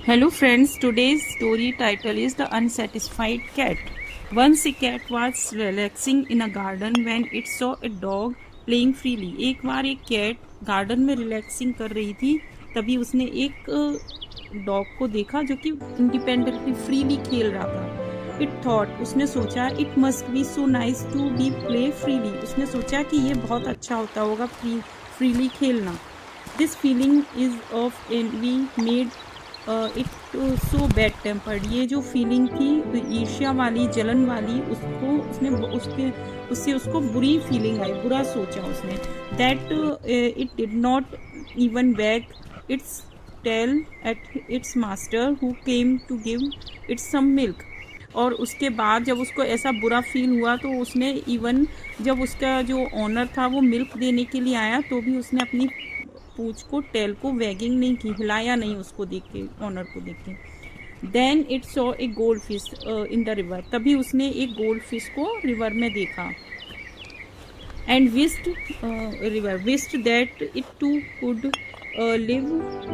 Hello friends, today's story title is The Unsatisfied Cat. Once a cat was relaxing in a garden when it saw a dog playing freely. एक बार एक cat garden में relaxing कर रही थी, तभी उसने एक डॉग को देखा जो कि इंडिपेंडेंटली फ्रीली खेल रहा था. इट थॉट, उसने सोचा, it must be so nice to be play freely. उसने सोचा कि ये बहुत अच्छा होता होगा फ्रीली खेलना. This feeling is of envy made it so bad tempered. ये जो फीलिंग थी ईर्ष्या वाली, जलन वाली, उससे उसको बुरी फीलिंग आई, बुरा सोचा उसने. That it did not even back its tail at its master who came to give its some milk. और उसके बाद जब उसको ऐसा बुरा फील हुआ तो उसने इवन जब उसका जो ऑनर था वो मिल्क देने के लिए आया तो भी उसने अपनी पूंछ को, टेल को वैगिंग नहीं की, हिलाया नहीं उसको देख के, ऑनर को देख के. Then it saw a gold fish in the river. तभी उसने एक गोल्ड फिश को रिवर में देखा. And wished that it too could live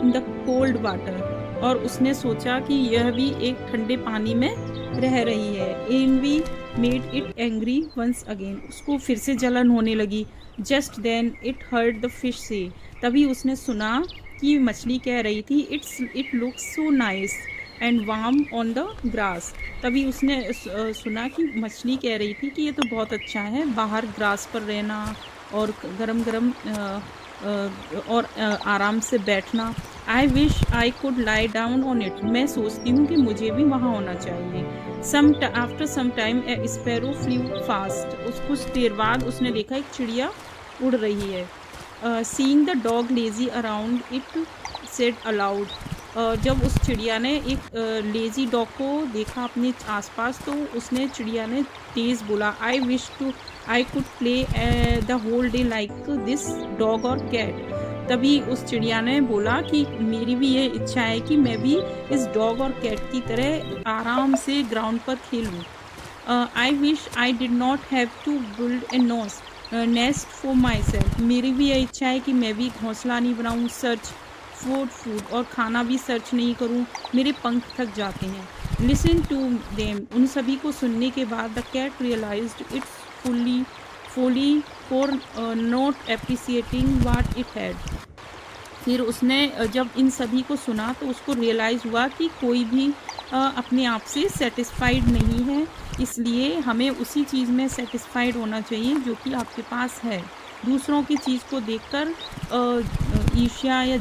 in the cold water. और उसने सोचा कि यह भी एक ठंडे पानी में रह रही है. Envy made it angry once again. उसको फिर से जलन होने लगी. Just then it heard the fish से. तभी उसने सुना कि मछली कह रही थी, it looks so nice and warm on the grass. तभी उसने सुना कि मछली कह रही थी कि ये तो बहुत अच्छा है बाहर ग्रास पर रहना और गरम गरम और आराम से बैठना. आई wish I could lie down on it. मैं सोचती हूँ कि मुझे भी वहाँ होना चाहिए. आफ्टर सम टाइम ए स्पैरो फ्लू फास्ट. कुछ देर बाद उसने देखा एक चिड़िया उड़ रही है. Seeing the dog lazy around it said allowed. जब उस चिड़िया ने एक लेजी डॉग को देखा अपने आसपास तो उसने, चिड़िया ने तेज़ बोला, I could play the whole day like this dog और कैट. तभी उस चिड़िया ने बोला कि मेरी भी ये इच्छा है कि मैं भी इस डॉग और कैट की तरह आराम से ग्राउंड पर खेलूँ. I wish I did not have to build a nest for myself. मेरी भी यह इच्छा है कि मैं भी घोंसला नहीं बनाऊँ, सर्च फूड और खाना भी सर्च नहीं करूँ, मेरे पंख थक जाते हैं. Listen to them. उन सभी को सुनने के बाद the cat realised its folly for not appreciating what it had. फिर उसने जब इन सभी को सुना तो उसको रियलाइज़ हुआ कि कोई भी अपने आप से सेटिस्फाइड नहीं है. इसलिए हमें उसी चीज़ में सेटिस्फाइड होना चाहिए जो कि आपके पास है. दूसरों की चीज़ को देखकर ईर्ष्या या